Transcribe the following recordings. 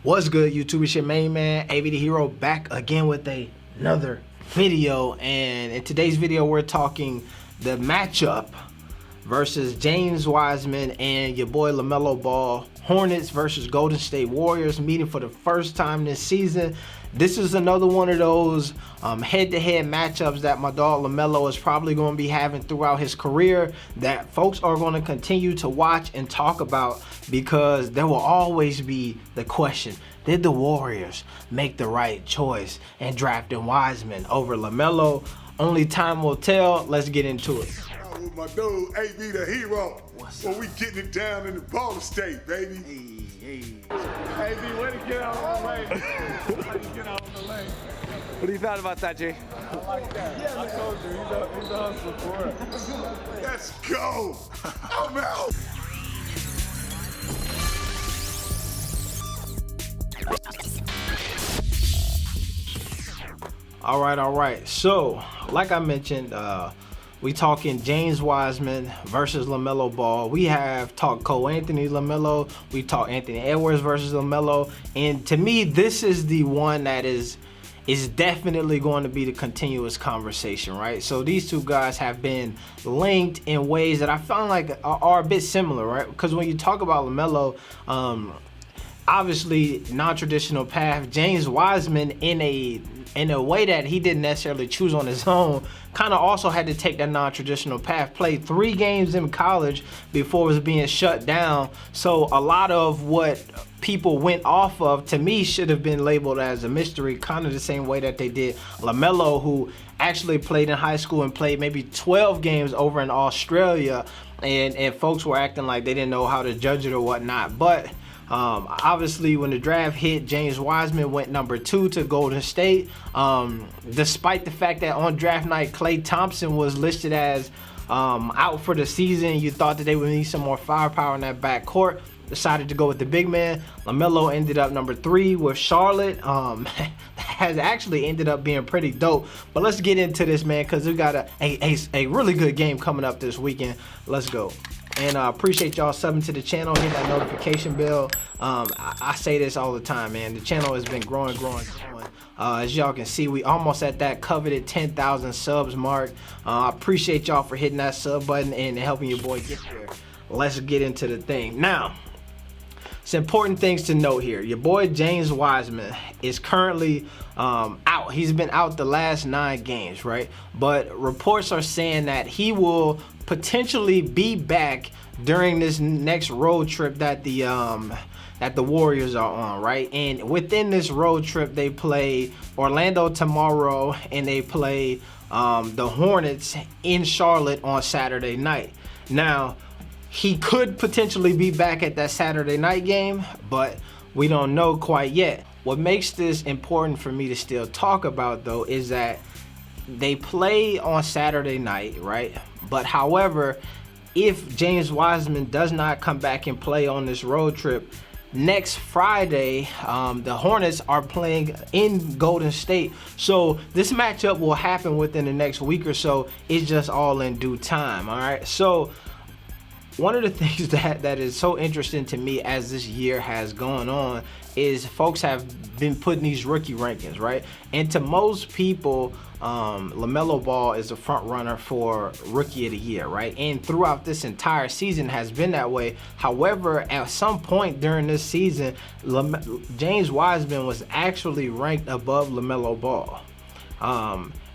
What's good, YouTube? It's your main man, AV the Hero, back again with another video. And in today's video, we're talking the matchup versus James Wiseman and your boy LaMelo Ball. Hornets versus Golden State Warriors meeting for the first time this season. This is another one of those head-to-head matchups that my dog LaMelo is probably going to be having throughout his career that folks are going to continue to watch and talk about, because there will always be the question: did the Warriors make the right choice in drafting Wiseman over LaMelo? Only time will tell. Let's get into it. With my dude, AV the Hero. Well, we getting it down in the Golden State, baby. AV, way to get out on the lane. Way to get out on the lane. What do you thought about that, Jay? I like that. I told you, he's a hustler for it. Let's go. I'm out. All right. So, like I mentioned, we talking James Wiseman versus LaMelo Ball. We have talked Cole Anthony LaMelo. We talked Anthony Edwards versus LaMelo. And to me, this is the one that is definitely going to be the continuous conversation, right? So these two guys have been linked in ways that I found like are a bit similar, right? Because when you talk about LaMelo, obviously non-traditional path. James Wiseman, in a way that he didn't necessarily choose on his own, kind of also had to take that non-traditional path. Played 3 games in college before it was being shut down. So a lot of what people went off of, to me, should have been labeled as a mystery, kind of the same way that they did LaMelo, who actually played in high school and played maybe 12 games over in Australia, and folks were acting like they didn't know how to judge it or whatnot. But obviously, when the draft hit, James Wiseman went number 2 to Golden State. Despite the fact that on draft night, Klay Thompson was listed as out for the season, you thought that they would need some more firepower in that backcourt. Decided to go with the big man. LaMelo ended up number 3 with Charlotte. Has actually ended up being pretty dope. But let's get into this, man, because we got a really good game coming up this weekend. Let's go. And I appreciate y'all subbing to the channel, hit that notification bell. I say this all the time, man. The channel has been growing. As y'all can see, we almost at that coveted 10,000 subs mark. I appreciate y'all for hitting that sub button and helping your boy get there. Let's get into the thing. Now, some important things to note here. Your boy James Wiseman is currently out. He's been out the last 9 games, right? But reports are saying that he will potentially be back during this next road trip that the Warriors are on, right? And within this road trip, they play Orlando tomorrow, and they play the Hornets in Charlotte on Saturday night. Now, he could potentially be back at that Saturday night game, but we don't know quite yet. What makes this important for me to still talk about, though, is that they play on Saturday night, right? But however, if James Wiseman does not come back and play on this road trip, next Friday, the Hornets are playing in Golden State. So this matchup will happen within the next week or so. It's just all in due time, all right? So one of the things that is so interesting to me as this year has gone on is folks have been putting these rookie rankings, right? And to most people, LaMelo Ball is a front runner for Rookie of the Year, right? And throughout this entire season has been that way. However, at some point during this season, James Wiseman was actually ranked above LaMelo Ball.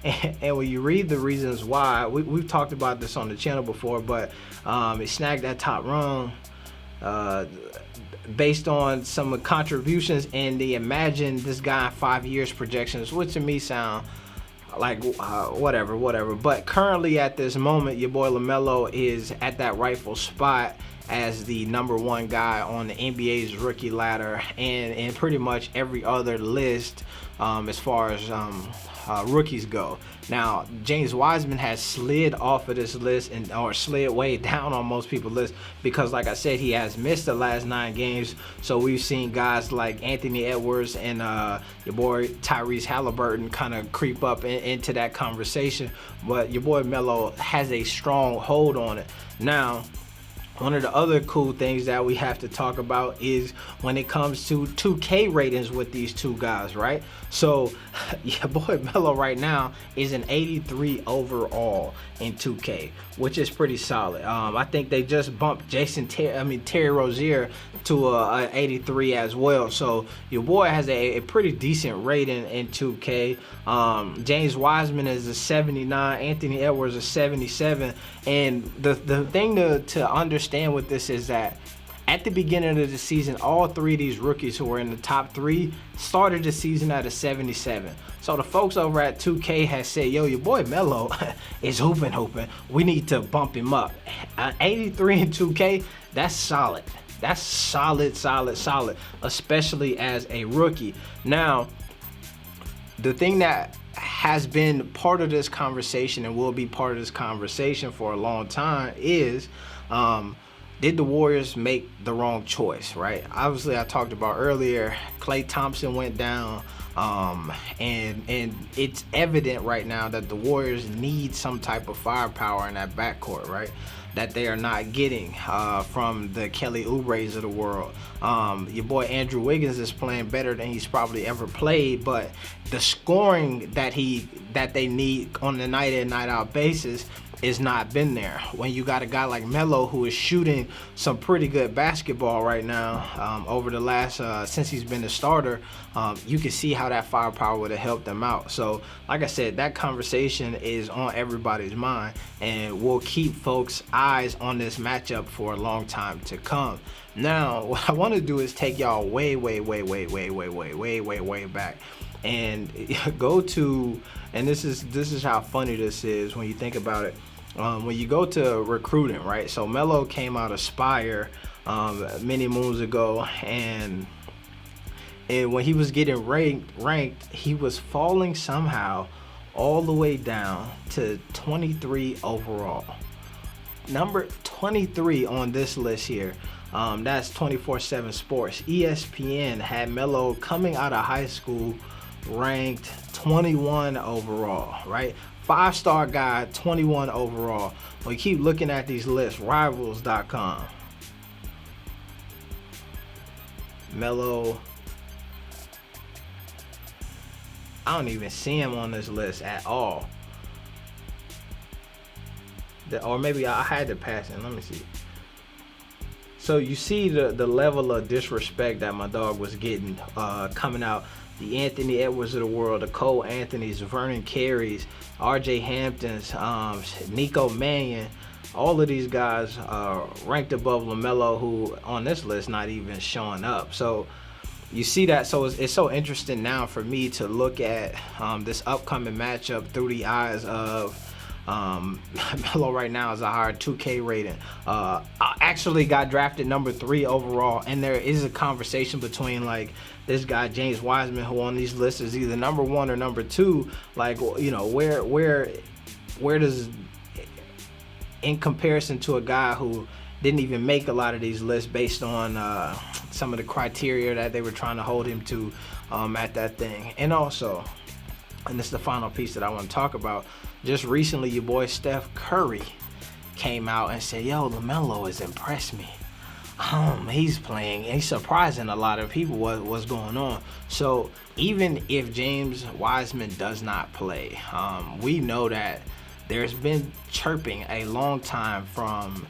And when you read the reasons why, we've talked about this on the channel before, but it snagged that top rung based on some contributions and the imagine this guy 5 years projections, which to me sound like whatever. But currently at this moment, your boy LaMelo is at that rightful spot as the #1 guy on the NBA's rookie ladder, and pretty much every other list as far as rookies go. Now, James Wiseman has slid off of this list or slid way down on most people's list because, like I said, he has missed the last 9 games. So we've seen guys like Anthony Edwards and your boy Tyrese Halliburton kind of creep up into that conversation. But your boy Melo has a strong hold on it. Now, One of the other cool things that we have to talk about is when it comes to 2K ratings with these two guys, right? So, your boy Melo right now is an 83 overall in 2K, which is pretty solid. I think they just bumped Terry Rozier to a 83 as well. So your boy has a pretty decent rating in 2K. James Wiseman is a 79, Anthony Edwards a 77, and the thing to understand with this is that at the beginning of the season, all three of these rookies who were in the top 3 started the season at a 77. So the folks over at 2K has said, yo, your boy Melo is hooping. We need to bump him up. 83 in 2K, that's solid. That's solid, especially as a rookie. Now, the thing that has been part of this conversation and will be part of this conversation for a long time is, did the Warriors make the wrong choice, right? Obviously, I talked about earlier, Klay Thompson went down, and it's evident right now that the Warriors need some type of firepower in that backcourt, right? That they are not getting from the Kelly Oubres of the world. Your boy Andrew Wiggins is playing better than he's probably ever played, but the scoring that they need on the night in, night out basis is not been there. When you got a guy like Melo who is shooting some pretty good basketball right now, over the last since he's been a starter, you can see how that firepower would have helped them out. So like I said, that conversation is on everybody's mind, and we'll keep folks' eyes on this matchup for a long time to come. Now, what I want to do is take y'all way back and go to, and this is how funny this is when you think about it. When you go to recruiting, right? So Melo came out of Spire many moons ago, and when he was getting ranked, he was falling somehow all the way down to 23 overall. Number 23 on this list here. That's 24/7 Sports. ESPN had Melo coming out of high school ranked 21 overall, right? 5-star guy, 21 overall. We keep looking at these lists, rivals.com. Melo, I don't even see him on this list at all. Or maybe I had to pass him. Let me see. So you see the level of disrespect that my dog was getting coming out. The Anthony Edwards of the world, the Cole Anthonys, Vernon Carey's, RJ Hamptons, Nico Mannion, all of these guys ranked above LaMelo, who on this list not even showing up. So you see that. So it's so interesting now for me to look at this upcoming matchup through the eyes of Melo right now is a higher 2K rating. I actually got drafted number 3 overall, and there is a conversation between like this guy James Wiseman, who on these lists is either number 1 or number 2. Like, you know, where does, in comparison to a guy who didn't even make a lot of these lists based on some of the criteria that they were trying to hold him to at that thing. And also, and this is the final piece that I want to talk about, just recently your boy Steph Curry came out and said, yo, LaMelo has impressed me. He's playing, and he's surprising a lot of people what's going on. So even if James Wiseman does not play, we know that there's been chirping a long time from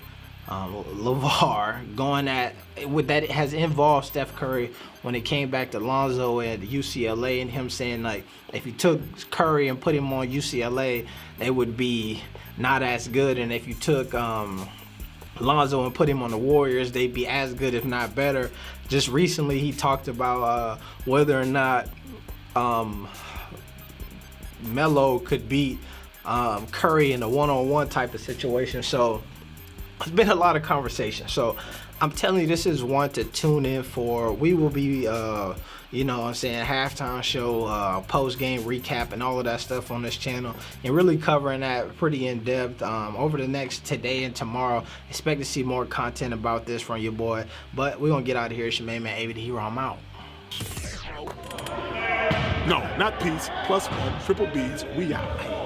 LeVar going at with that. It has involved Steph Curry when it came back to Lonzo at UCLA, and him saying like if you took Curry and put him on UCLA, they would be not as good, and if you took Lonzo and put him on the Warriors, they'd be as good if not better. Just recently he talked about whether or not Melo could beat Curry in a one-on-one type of situation. So it's been a lot of conversation. So I'm telling you, this is one to tune in for. We will be you know what I'm saying, halftime show, post-game recap, and all of that stuff on this channel, and really covering that pretty in-depth over the next today and tomorrow. Expect to see more content about this from your boy, but we're gonna get out of here. It's your main man, AB the Hero. I'm out. No, not peace. +1, triple B's. We out.